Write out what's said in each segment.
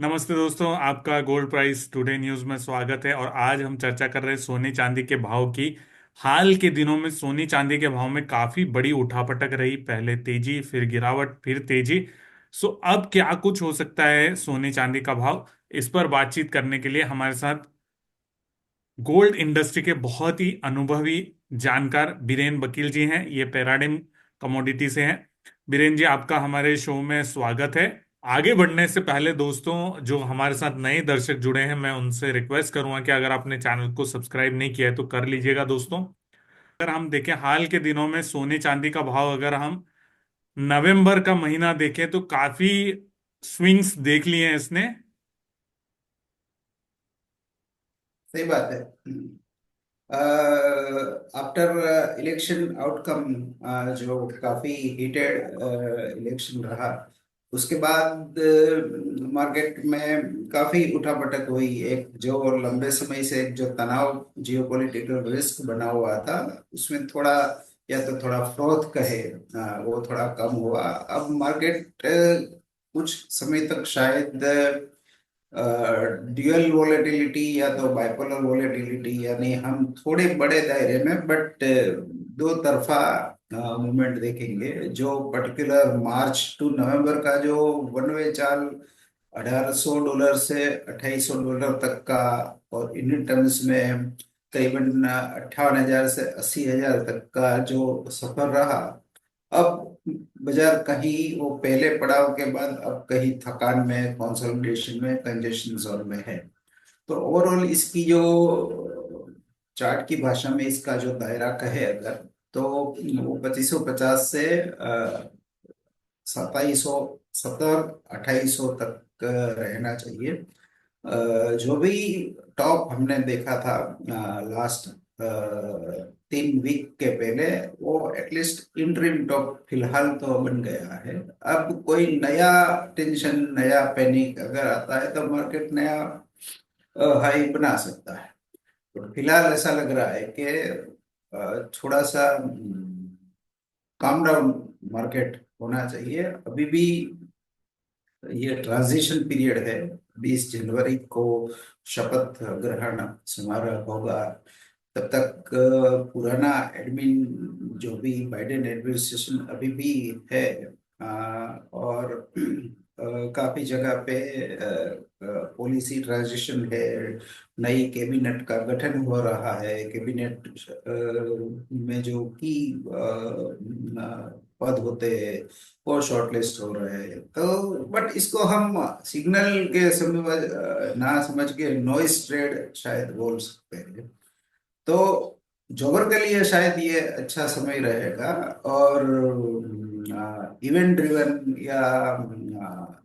नमस्ते दोस्तों, आपका गोल्ड प्राइस टुडे न्यूज में स्वागत है। और आज हम चर्चा कर रहे हैं सोने चांदी के भाव की। हाल के दिनों में सोने चांदी के भाव में काफी बड़ी उठापटक रही। पहले तेजी, फिर गिरावट, फिर तेजी। सो अब क्या कुछ हो सकता है सोने चांदी का भाव, इस पर बातचीत करने के लिए हमारे साथ गोल्ड इंडस्ट्री के बहुत ही अनुभवी जानकार बीरेन वकील जी हैं। ये पैराडिम कमोडिटी से हैं। बीरेन जी, आपका हमारे शो में स्वागत है। आगे बढ़ने से पहले दोस्तों, जो हमारे साथ नए दर्शक जुड़े हैं, मैं उनसे रिक्वेस्ट करूंगा कि अगर आपने चैनल को सब्सक्राइब नहीं किया है तो कर लीजिएगा दोस्तों। अगर हम देखें हाल के दिनों में सोने चांदी का भाव, अगर हम नवंबर का महीना देखें तो काफी स्विंग्स देख लिए हैं इसने। सही बात है। आफ्टर इलेक्शन आउटकम, जो काफी हीटेड इलेक्शन रहा, उसके बाद मार्केट में काफी उठापटक हुई। एक जो लंबे समय से एक जो तनाव, जियोपॉलिटिकल रिस्क बना हुआ था, उसमें थोड़ा, या तो थोड़ा फ्रोथ कहे, वो थोड़ा कम हुआ। अब मार्केट कुछ समय तक शायद ड्यूअल वोलेटिलिटी या तो बाइपोलर वोलेटिलिटी, यानी हम थोड़े बड़े दायरे में बट दो तरफा मूवमेंट देखेंगे। जो पर्टिकुलर मार्च टू नवंबर का जो वन वे चाल $1800 से $2800 तक का, और इंडियन टर्म्स में करीबन 58,000 से 80,000 तक का जो सफर रहा, अब बाजार कहीं वो पहले पड़ाव के बाद अब कहीं थकान में, कंसोलिडेशन में, कंजेशन जोन में है। तो ओवरऑल इसकी जो चार्ट की भाषा में इसका जो दायरा कहे अगर, तो वो 2550 से 2770, 2800 तक रहना चाहिए। जो भी टॉप हमने देखा था लास्ट 3 वीक के पहले, वो एटलीस्ट इंटरिम टॉप फिलहाल तो बन गया है। अब कोई नया टेंशन, नया पैनिक अगर आता है तो मार्केट नया हाई बना सकता है। तो फिलहाल ऐसा लग रहा है कि थोड़ा सा काम डाउन मार्केट होना चाहिए अभी भी। ये ट्रांजिशन पीरियड है। 20 जनवरी को शपथ ग्रहण समारोह होगा। तब तक पुराना एडमिन, जो भी बाइडेन एडमिनिस्ट्रेशन अभी भी है, और काफी जगह पे पॉलिसी ट्रांजिशन है। नई कैबिनेट का गठन हो रहा है। कैबिनेट में जो की पद होते हैं वो शॉर्टलिस्ट हो रहे हैं। तो बट इसको हम सिग्नल के समय ना समझ के नॉइस ट्रेड शायद बोल सकते हैं। तो जॉबर के लिए शायद ये अच्छा समय रहेगा। और इवेंट ड्रिवन या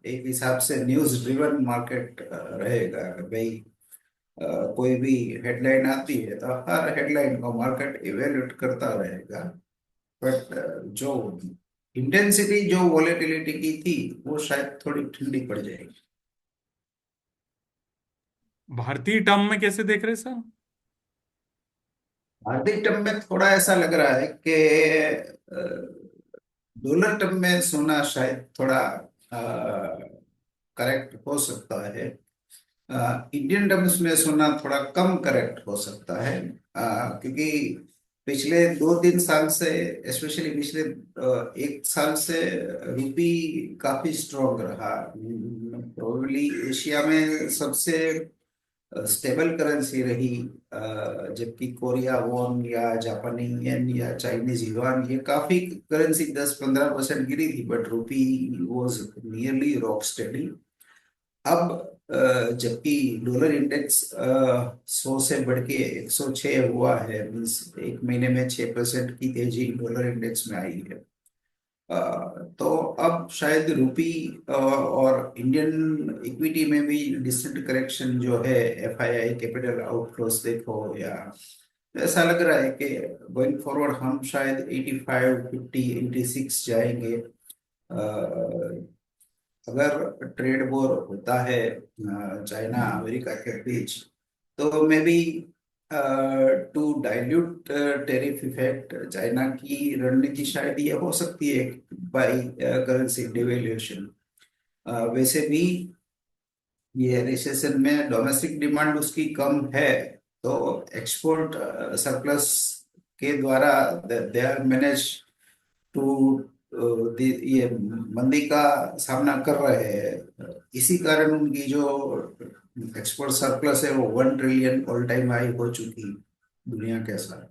एक हिसाब से न्यूज ड्रिवन मार्केट रहेगा। भाई, कोई भी हेडलाइन आती है तो हर हेडलाइन को मार्केट इवेल्युएट करता रहेगा। बट जो इंटेंसिटी, जो वॉलेटिलिटी की थी, वो शायद थोड़ी ठंडी पड़ जाएगी। भारतीय टर्म में कैसे देख रहे हैं सर? आर्थिक टर्म में थोड़ा ऐसा लग रहा है कि डॉलर टर्म में सोना शायद थोड़ा करेक्ट हो सकता है। इंडियन टर्म्स में सोना थोड़ा कम करेक्ट हो सकता है, क्योंकि पिछले 2-3 साल से, स्पेशली पिछले 1 साल से रुपी काफी स्ट्रॉन्ग रहा। प्रोबेबली एशिया में सबसे स्टेबल करेंसी रही। जबकि कोरिया वॉन या जापानी येन या चाइनीज युआन, ये काफी करेंसी 10-15% गिरी थी, but rupee was nearly rock steady. अब जबकि डॉलर इंडेक्स 100 से बढ़ के 106 हुआ है, मीन्स एक महीने में 6% की तेजी डॉलर इंडेक्स में आई है। तो अब शायद रुपी और इंडियन इक्विटी में भी डिसेंट करेक्शन जो है, एफआईआई कैपिटल आउटफ्लोस देखो, या ऐसा लग रहा है कि गोइंग फॉरवर्ड हम शायद 85, 50, 86 जाएंगे। अगर ट्रेड वॉर होता है चाइना अमेरिका के बीच, तो may be to dilute tariff effect, China की रणनीति शायद ये हो सकती है बाई करेंसी डिवेल्यूशन। वैसे भी ये रिसेशन में डोमेस्टिक डिमांड उसकी कम है, तो एक्सपोर्ट सरप्लस के द्वारा दे आर मैनेज टू ये मंदी का सामना कर रहे हैं। इसी कारण उनकी जो एक्सपोर्ट सरप्लस है वो 1 ट्रिलियन ऑल टाइम हाई हो चुकी दुनिया के साथ।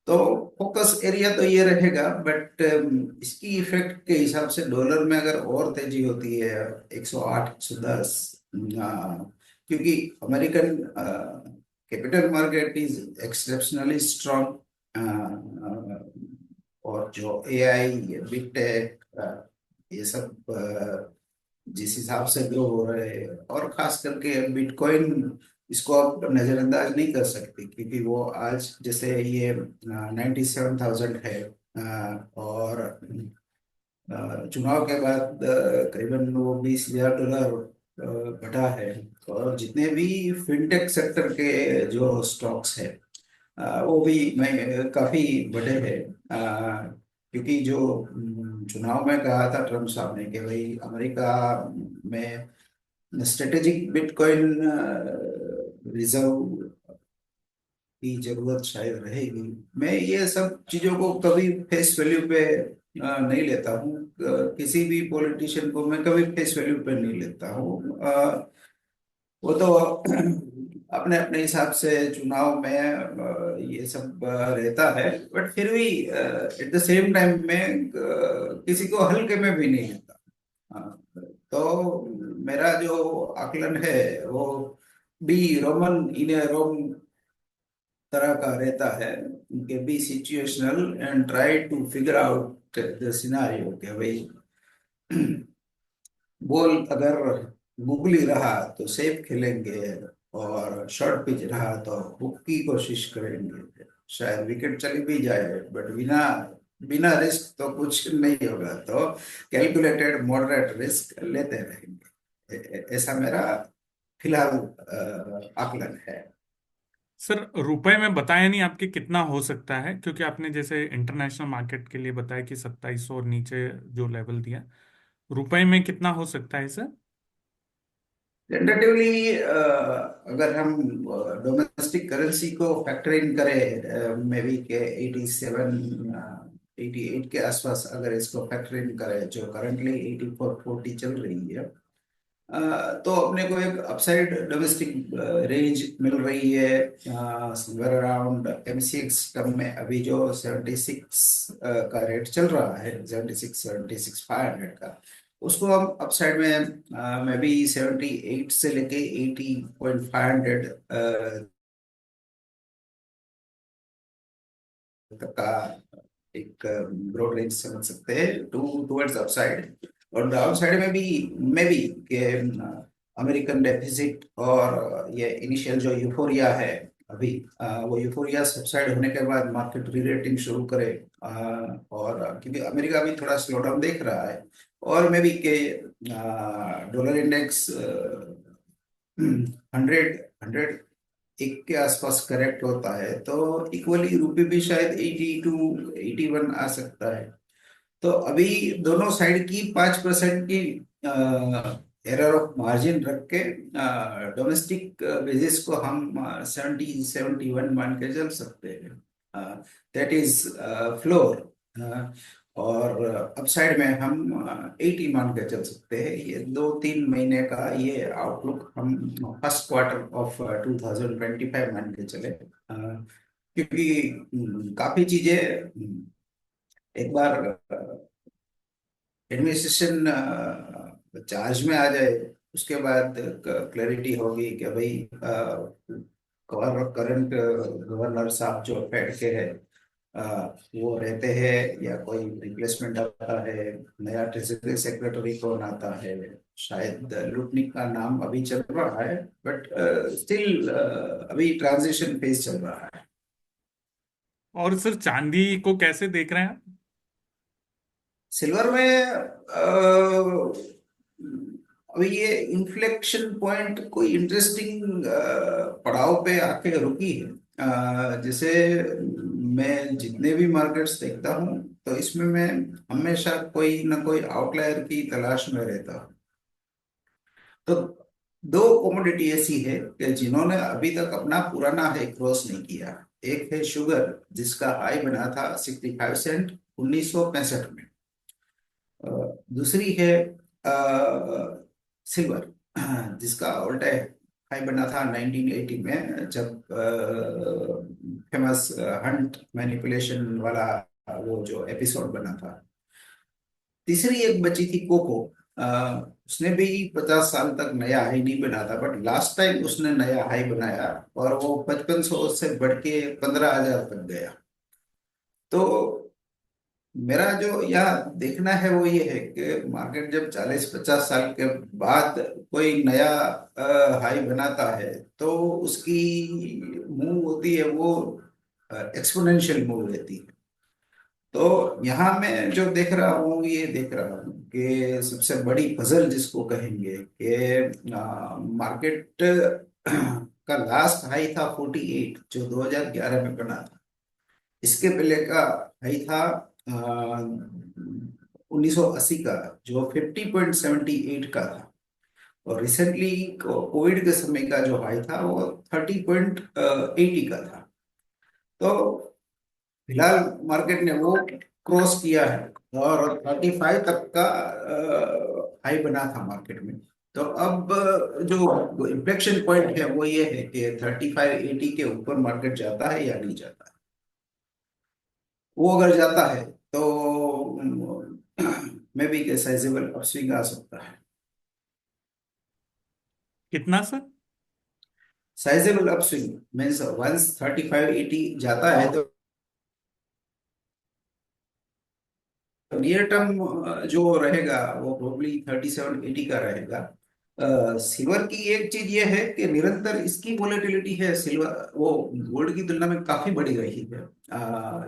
तो फोकस एरिया तो ये रहेगा, बट इसकी इफेक्ट के हिसाब से डॉलर में अगर और तेजी होती है 108 110, क्योंकि American capital market is exceptionally strong, और जो एआई, बिग टेक, ये सब जिस हिसाब से ग्रो हो रहे हैं, और खास करके बिटकॉइन, इसको आप नजरअंदाज नहीं कर सकते, क्योंकि वो आज जैसे ये 97,000 है, और चुनाव के बाद करीबन वो $20,000 घटा है। और जितने भी फिनटेक सेक्टर के जो स्टॉक्स है वो भी मैं काफी बढ़े हैं, क्योंकि जो चुनाव में कहा था ट्रम्प साहब ने कि भाई अमेरिका में स्ट्रेटेजिक बिटकॉइन रिजर्व की जरूरत शायद रहेगी। मैं ये सब चीजों को कभी फेस वैल्यू पे नहीं लेता हूँ। किसी भी पॉलिटिशियन को मैं कभी फेस वैल्यू पे नहीं लेता हूँ। वो तो अपने अपने हिसाब से चुनाव में ये सब रहता है, बट फिर भी एट द सेम टाइम में किसी को हल्के में भी नहीं लेता। तो मेरा जो आकलन है वो बी रोमन इन ए रोम तरह का रहता है, कि be situational and try to figure out the scenario, कि भाई बॉल अगर गुगली रहा तो सेफ खेलेंगे, और शॉर्ट पिच रहा तो हुक की कोशिश करेंगे। शायद विकेट चली भी जाए, बट बिना बिना रिस्क तो कुछ नहीं होगा, तो कैलकुलेटेड मॉडरेट रिस्क लेते रहेंगे। ऐसा मेरा फिलहाल आकलन है। सर रुपए में बताया नहीं आपके कितना हो सकता है, क्योंकि आपने जैसे इंटरनेशनल मार्केट के लिए बताया कि 2700 और नीचे जो लेवल दिया, रुपए में कितना हो सकता है सर? टेंटेटिवली अगर हम डोमेस्टिक करेंसी को फैक्टर इन करें, मे बी के 87 88 के आसपास अगर इसको फैक्टर इन करें, जो करंटली 8440 चल रही है, तो अपने को एक अपसाइड डोमेस्टिक रेंज मिल रही है समवेयर अराउंड MCX टर्म में। अभी जो 76 का रेट चल रहा है, 76 का, उसको हम अपसाइड में मे बी 78 से लेके 80.500 तक का एक ब्रॉड रेंज समझ सकते हैं टू टुवर्ड्स अपसाइड। और डाउन साइड में भी मे बी के अमेरिकन डेफिसिट और ये इनिशियल जो यूफोरिया है अभी, वो यूफोरिया सबसाइड होने के बाद मार्केट री रेटिंग शुरू करे, और क्योंकि अमेरिका भी थोड़ा स्लो डाउन देख रहा है, और मे बी के डॉलर इंडेक्स 100 एक के आसपास करेक्ट होता है, तो इक्वली रुपये भी शायद 82 81 आ सकता है। तो अभी दोनों साइड की 5% की एरर ऑफ मार्जिन रख के डोमेस्टिक बेसिस को हम 70 71 मान के चल सकते हैं। That is floor. और अपसाइड में हम 80 मान के चल सकते हैं। ये 2 3 महीने का ये आउटलुक हम फर्स्ट क्वार्टर ऑफ 2025 मान के चले, क्योंकि काफी चीजें एक बार एडमिनिस्ट्रेशन चार्ज में आ जाए, उसके बाद क्लैरिटी होगी कि भाई करंट गवर्नर साहब जो फेड के है वो रहते हैं या कोई रिप्लेसमेंट आता है, नया ट्रेजरी सेक्रेटरी कौन आता है। शायद लुटनिक का नाम अभी चल रहा है, बट स्टिल अभी ट्रांजिशन फेज चल रहा है। और सर चांदी को कैसे देख रहे हैं आप? सिल्वर में अभी ये इन्फ्लेक्शन पॉइंट कोई इंटरेस्टिंग पड़ाव पे आके रुकी है। जैसे मैं जितने भी मार्केट्स देखता हूँ, तो इसमें मैं हमेशा कोई ना कोई आउटलायर की तलाश में रहता हूँ। तो दो कमोडिटी ऐसी है कि जिन्होंने अभी तक अपना पुराना हाई क्रॉस नहीं किया। एक है शुगर, जिसका हाई बना था 65 सेंट 1965 में। अ, दूसरी है सिल्वर, जिसका ऑल टाइम हाई बना था 1980 में, जब फेमस हंट मैनिपुलेशन वाला वो जो एपिसोड बना था। तीसरी एक बची थी कोको। उसने भी 50 साल तक नया हाई नहीं बना था, बट लास्ट टाइम उसने नया हाई बनाया और वो 5500 से बढ़ के 15,000 तक गया। तो मेरा जो यहाँ देखना है वो ये है कि मार्केट जब 40-50 साल के बाद कोई नया हाई बनाता है, तो उसकी मूव होती है वो एक्सपोनेंशियल मूव रहती है। तो यहाँ मैं जो देख रहा हूँ, ये देख रहा हूँ कि सबसे बड़ी पजल जिसको कहेंगे कि मार्केट का लास्ट हाई था 48, जो 2011 में बना था। इसके पहले का हाई था 1980 का, जो 50.78 का था। और रिसेंटली कोविड के समय का जो हाई था वो 30.80 का था। तो फिलहाल मार्केट ने वो क्रॉस किया है और 35 तक का हाई बना था मार्केट में। तो अब जो इन्फ्लेक्शन पॉइंट है वो ये है कि 35-80 के ऊपर मार्केट जाता है या नहीं जाता है। वो अगर जाता है तो मे बी के साइजेबल अपस्विंग आ सकता है। कितना sir? Sizeable upswing means once 35-80 जाता है तो नियर टर्म जो रहेगा वो प्रोबली 37-80 का रहेगा। सिल्वर की एक चीज ये है कि निरंतर इसकी वोलेटिलिटी है, सिल्वर वो गोल्ड की तुलना में काफी बढ़ी रही है।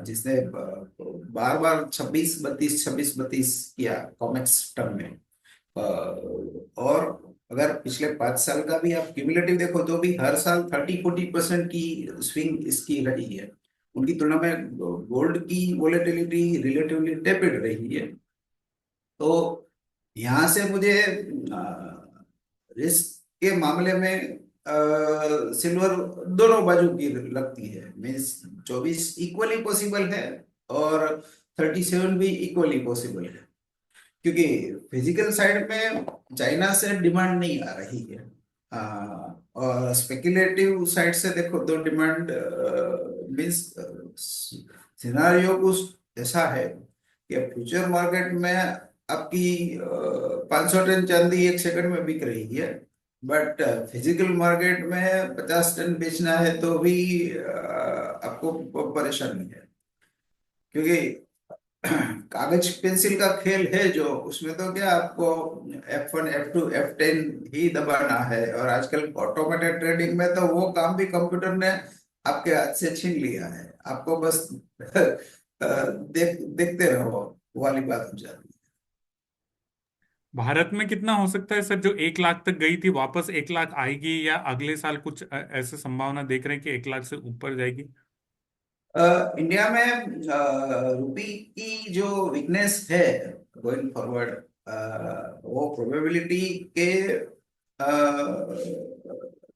जिसने बार बार 26-32 किया कॉमेक्स टर्म में। और अगर पिछले 5 साल का भी आप क्यूमुलेटिव देखो तो भी हर साल 30-40% की स्विंग इसकी रही है। उनकी तुलना में गोल्ड की वोलेटिलिटी रिलेटिवली टेपिड रही है। तो यहाँ से मुझे रिस्क के मामले में सिल्वर दोनों बाजू की लगती है। मीन्स 24 इक्वली पॉसिबल है और 37 भी इक्वली पॉसिबल है, क्योंकि फिजिकल साइड में चाइना से डिमांड नहीं आ रही है। आ, और स्पेकुलेटिव साइड से देखो तो डिमांड मीन्स सिनारियो कुछ ऐसा है कि फ्यूचर मार्केट में आपकी 500 टन चांदी एक सेकंड में बिक रही है, बट फिजिकल मार्केट में 50 टन बेचना है तो भी आपको परेशानी है। क्योंकि कागज पेंसिल का खेल है, जो उसमें तो क्या आपको F1 F2 F10 ही दबाना है। और आजकल ऑटोमेटेड ट्रेडिंग में तो वो काम भी कंप्यूटर ने आपके हाथ से छीन लिया है। आपको बस देखते रहो वाली बात हो जाती भारत में कितना हो सकता है सर? जो 1 लाख तक गई थी वापस 1 लाख आएगी, या अगले साल कुछ ऐसे संभावना देख रहे हैं कि 1 लाख से ऊपर जाएगी? है। इंडिया में रुपी की जो वीकनेस है गोइंग फॉरवर्ड, वो प्रोबेबिलिटी के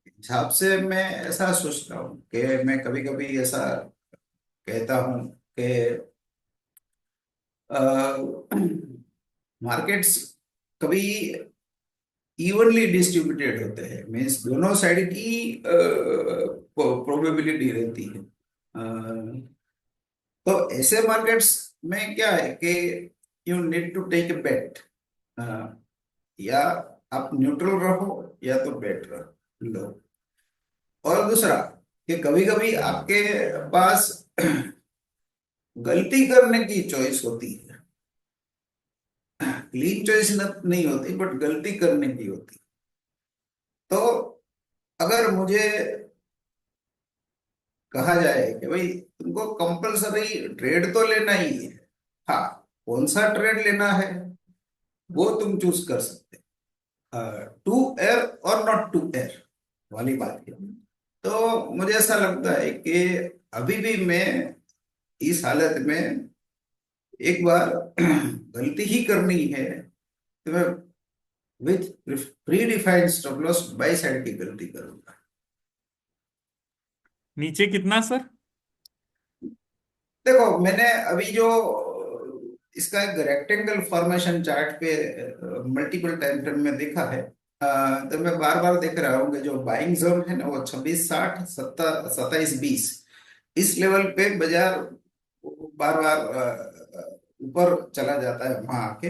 हिसाब से मैं ऐसा सोचता हूँ कि मैं कभी कभी ऐसा कहता हूँ कि मार्केट्स कभी इवनली डिस्ट्रीब्यूटेड होते हैं, मीन्स दोनों साइड की प्रोबेबिलिटी रहती है। तो ऐसे मार्केट्स में क्या है कि you need to take a bet. या आप न्यूट्रल रहो या तो बेट रहो लो। और दूसरा कि कभी कभी आपके पास गलती करने की चॉइस होती है। क्लीन चॉइस नहीं होती, बट गलती करने की होती। तो अगर मुझे कहा जाए कि भाई तुमको कंपलसरी ट्रेड तो लेना ही है, हाँ, कौन सा ट्रेड लेना है वो तुम चूज कर सकते। टू एयर और नॉट टू एयर वाली बात है। तो मुझे ऐसा लगता है कि अभी भी मैं इस हालत में एक बार गलती ही करनी है तो मैं with pre defined stop loss by side की गलती करूंगा। नीचे कितना सर? देखो मैंने अभी जो इसका एक रेक्टेंगल फॉर्मेशन चार्ट पे मल्टीपल टाइम फ्रेम में देखा है, तो मैं बार बार देख रहा हूँ कि जो बाइंग जोन है ना वो 2660 2720 इस लेवल पे बाजार बार बार ऊपर चला जाता है वहां आके।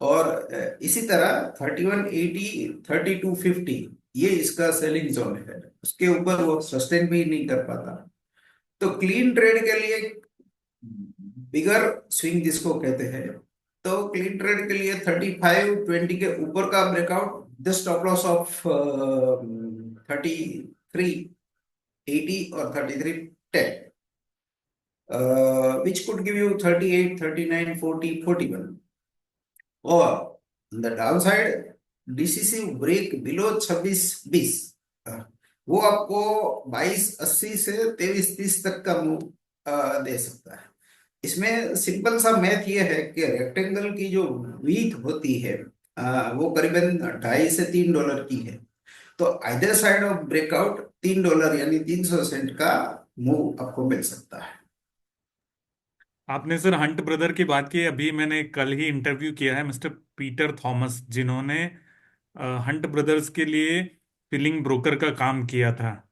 और इसी तरह 3180 3250 ये इसका सेलिंग जोन है, उसके ऊपर वो सस्टेन भी नहीं कर पाता। तो क्लीन ट्रेड के लिए बिगर स्विंग जिसको कहते हैं, तो क्लीन ट्रेड के लिए 3520 के ऊपर का breakout, the stop loss of 3380 और 3310, which could give you 38 39 40 41। और the down side decisive break below 2620, वो आपको 2280 से 2330 तक का मूव दे सकता है। इसमें सिंपल सा मैथ ये है कि रेक्टेंगल की जो वीथ होती है वो करीबन $2.5 से $3 की है। तो आइदर साइड ऑफ ब्रेकआउट $3 यानी 300 सेंट का मूव आपको मिल सकता है। आपने सर हंट ब्रदर की बात की। अभी मैंने कल ही इंटरव्यू किया है मिस्टर पीटर थॉमस, जिन्होंने हंट ब्रदर्स के लिए फिलिंग ब्रोकर का काम किया था,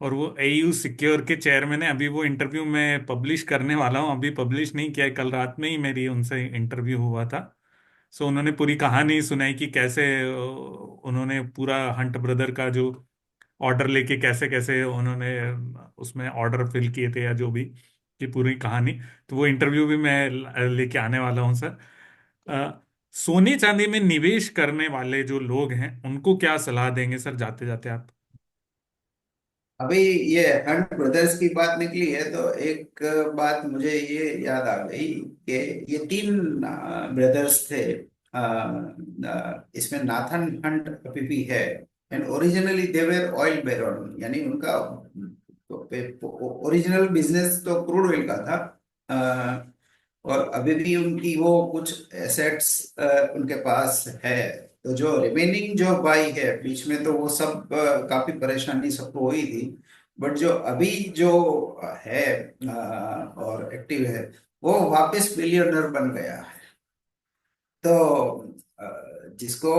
और वो एयू सिक्योर के चेयरमैन है। अभी वो इंटरव्यू मैं पब्लिश करने वाला हूँ, अभी पब्लिश नहीं किया है, कल रात में ही मेरी उनसे इंटरव्यू हुआ था। सो उन्होंने पूरी कहानी सुनाई कि कैसे उन्होंने पूरा हंट ब्रदर का जो ऑर्डर लेके कैसे कैसे उन्होंने उसमें ऑर्डर फिल किए थे, या जो भी, की पूरी कहानी। तो वो इंटरव्यू भी मैं लेके आने वाला हूँ सर। सोने चांदी में निवेश करने वाले जो लोग हैं उनको क्या सलाह देंगे सर, जाते जाते आप? अभी ये हंट ब्रदर्स की बात निकली है तो एक बात मुझे ये याद आ गई कि ये तीन ब्रदर्स थे। इसमें नाथन हंट अभी भी है, and originally they were oil barons, यानी उनका ओरिजिनल बिजनेस तो क्रूड ऑयल का था। और अभी भी उनकी वो कुछ एसेट्स उनके पास है। तो जो रिमेनिंग जो बाई है बीच में, तो वो सब काफी परेशानी सबको हुई थी। बट जो अभी जो है और एक्टिव है, वो वापस बिलियनर बन गया है। तो जिसको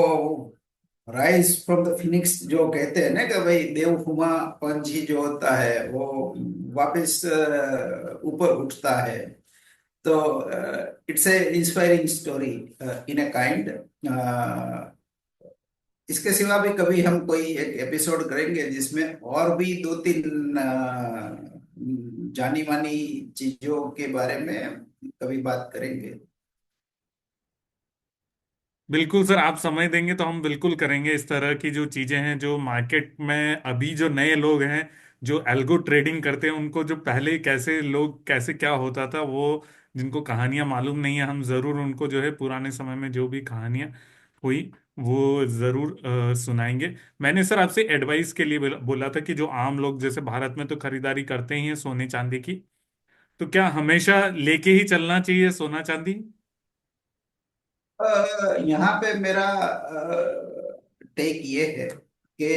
राइज फ्रॉम द फिनिक्स जो कहते हैं ना, कि भाई देवहुमा पंछी जो होता है वो वापस ऊपर उठता है। तो it's a inspiring story in a kind. इसके सिवा भी कभी हम कोई एक एपिसोड करेंगे जिसमें और भी दो तीन जानी मानी चीजों के बारे में कभी बात करेंगे। बिल्कुल सर, आप समय देंगे तो हम बिल्कुल करेंगे। इस तरह की जो चीजें हैं जो मार्केट में अभी जो नए लोग हैं जो एल्गो ट्रेडिंग करते हैं, उनको जो पहले कैसे लोग कैसे क्या होता था, वो जिनको कहानियां मालूम नहीं है, हम जरूर उनको जो है पुराने समय में जो भी कहानियां हुई वो जरूर सुनाएंगे। मैंने सर आपसे एडवाइस के लिए बोला था कि जो आम लोग जैसे भारत में तो खरीदारी करते ही हैं सोने चांदी की, तो क्या हमेशा लेके ही चलना चाहिए सोना चांदी? यहाँ पे मेरा टेक ये है कि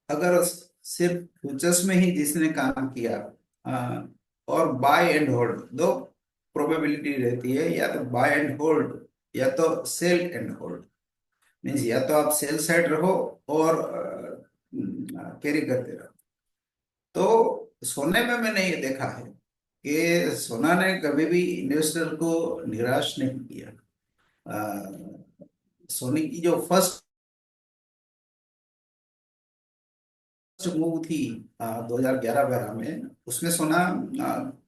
अगर सिर्फ फ्यूचर्स में ही जिसने काम किया, अ, और बाय एंड होल्ड दो प्रोबेबिलिटी रहती है, या तो बाय एंड होल्ड या तो सेल एंड होल्ड। मीन्स या तो आप सेल साइड रहो और कैरी करते रहो। तो सोने में मैंने ये देखा है कि सोना ने कभी भी इन्वेस्टर को निराश नहीं किया। सोने की जो फर्स्ट मूव थी 2011-12 में, उसमें सोना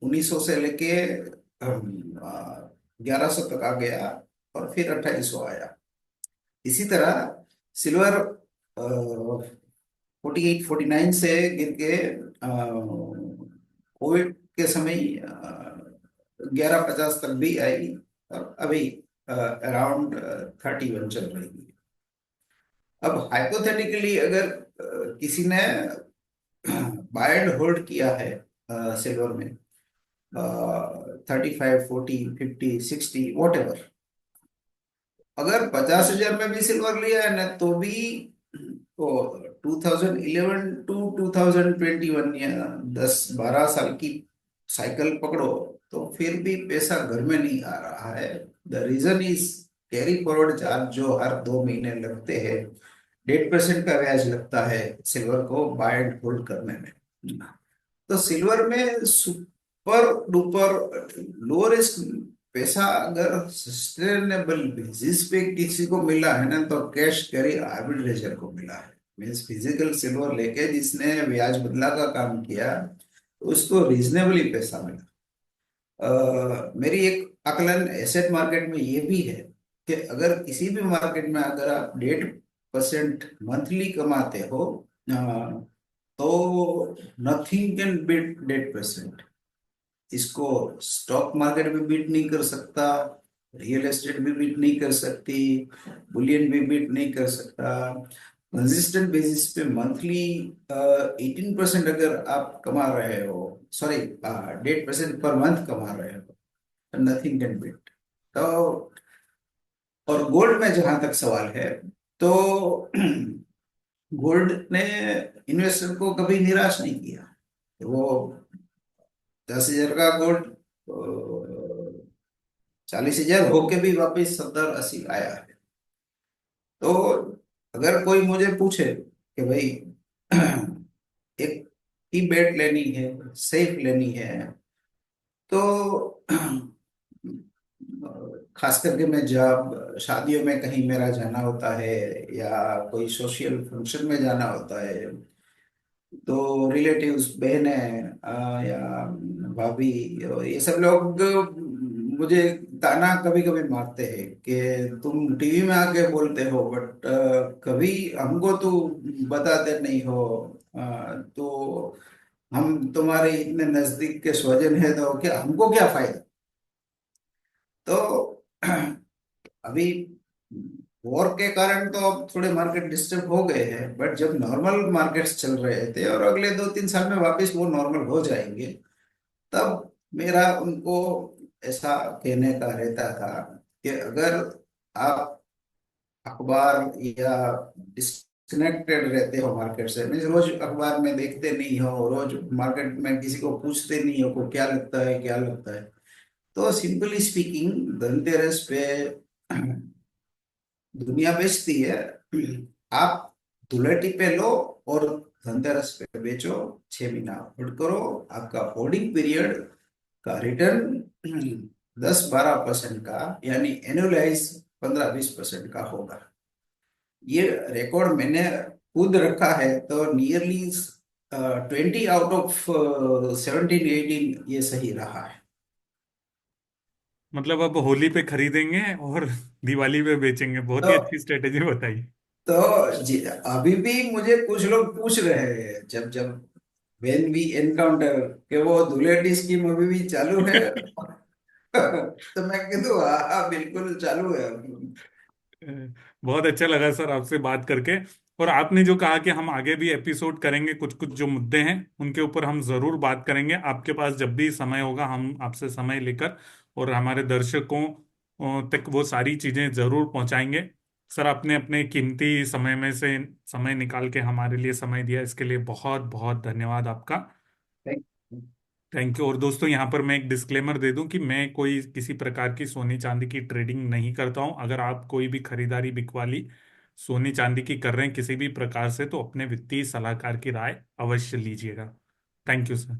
1900 से लेके 1100 तक आ गया, और फिर 2800 आया। इसी तरह सिल्वर 48-49 से गिर के कोविड के समय 1150 तक भी आई, और अभी अराउंड 31 चल रही है। अब हाइपोथेटिकली अगर किसी ने बाय एंड होल्ड किया है सिल्वर में 35 40 50 60 वॉट एवर, अगर 50,000 में भी सिल्वर लिया है ना तो भी वो 2011 टू 2021 या 10-12 साल की साइकिल पकड़ो तो फिर भी पैसा घर में नहीं आ रहा है। The reason is carry forward charge जो हर 2 महीने लगते हैं। 1.5% का ब्याज लगता है सिल्वर को बाय एंड होल्ड करने में। तो सिल्वर में सुपर डुपर लो रिस्क पैसा अगर सस्टेनेबल बेसिस पे किसी को मिला है ना तो कैश कैरी आर्बिट्रेजर को मिला है। मीन्स फिजिकल सिल्वर लेके जिसने ब्याज बदला का काम किया तो उसको रीजनेबली पैसा मिला। मेरी एक आकलन एसेट मार्केट में ये भी है कि अगर किसी भी मार्केट में अगर आप 1.5% मंथली कमाते हो तो नथिंग कैन बीट 1.5%। इसको स्टॉक मार्केट भी बीट नहीं कर सकता, रियल एस्टेट भी बीट नहीं कर सकती, बुलियन भी बीट नहीं कर सकता। कंसिस्टेंट बेसिस पे मंथली 18% अगर आप कमा रहे हो, सॉरी 1.5% पर मंथ कमा रहे हो तो नथिंग कैन बीट। तो और गोल्ड में जहां तक सवाल है तो गोल्ड ने इन्वेस्टर को कभी निराश नहीं किया। वो 10,000 का गोल्ड 40,000 होके भी वापस 70-80 आया है। तो अगर कोई मुझे पूछे कि भाई एक ही बेट लेनी है, सेफ लेनी है, तो खास करके मैं जब शादियों में कहीं मेरा जाना होता है या कोई सोशल फंक्शन में जाना होता है तो रिलेटिव्स बहनें या भाभी ये सब लोग मुझे ताना कभी कभी मारते हैं कि तुम टीवी में आके बोलते हो बट कभी हमको तो बताते नहीं हो। तो हम तुम्हारे इतने नजदीक के स्वजन है तो क्या हमको क्या फायदा। तो अभी वॉर के कारण तो अब थोड़े मार्केट डिस्टर्ब हो गए हैं बट जब नॉर्मल मार्केट्स चल रहे थे और अगले 2-3 साल में वापस वो नॉर्मल हो जाएंगे तब मेरा उनको ऐसा कहने का रहता था कि अगर आप अखबार या डिस्कनेक्टेड रहते हो मार्केट से, मीन्स रोज अखबार में देखते नहीं हो, रोज मार्केट में किसी को पूछते नहीं हो को क्या लगता है क्या लगता है, तो सिंपली स्पीकिंग धनतेरस पे दुनिया बेचती है। आप धुलेटी पे लो और धनतेरस पे बेचो, 6 महीना होल्ड करो, आपका होल्डिंग पीरियड का रिटर्न 10-12% का यानी एनुअलाइज 15-20% का होगा। ये रिकॉर्ड मैंने खुद रखा है तो नियरली 20 आउट ऑफ 17-18 ये सही रहा है। मतलब अब होली पे खरीदेंगे और दिवाली पे बेचेंगे, बहुत तो ही अच्छी स्ट्रेटेजी बताई। जी अभी भी मुझे कुछ लोग पूछ रहे हैं जब जब व्हेन वी एनकाउंटर कि वो धुलेटी स्कीम अभी भी चालू है। तो मैं कह दूँ हाँ हाँ, बिल्कुल चालू है। बहुत अच्छा लगा सर आपसे बात करके। और आपने जो कहा कि हम आगे भी एपिसोड करेंगे, कुछ कुछ जो मुद्दे हैं उनके ऊपर हम जरूर बात करेंगे। आपके पास जब भी समय होगा हम आपसे समय लेकर और हमारे दर्शकों तक वो सारी चीजें जरूर पहुंचाएंगे। सर आपने अपने कीमती समय में से समय निकाल के हमारे लिए समय दिया, इसके लिए बहुत बहुत धन्यवाद आपका। Thank thank you. और दोस्तों यहाँ पर मैं एक डिस्क्लेमर दे दूं कि मैं कोई किसी प्रकार की सोने चांदी की ट्रेडिंग नहीं करता हूं। अगर आप कोई भी खरीदारी बिकवाली सोने चांदी की कर रहे हैं किसी भी प्रकार से तो अपने वित्तीय सलाहकार की राय अवश्य लीजिएगा। Thank you sir.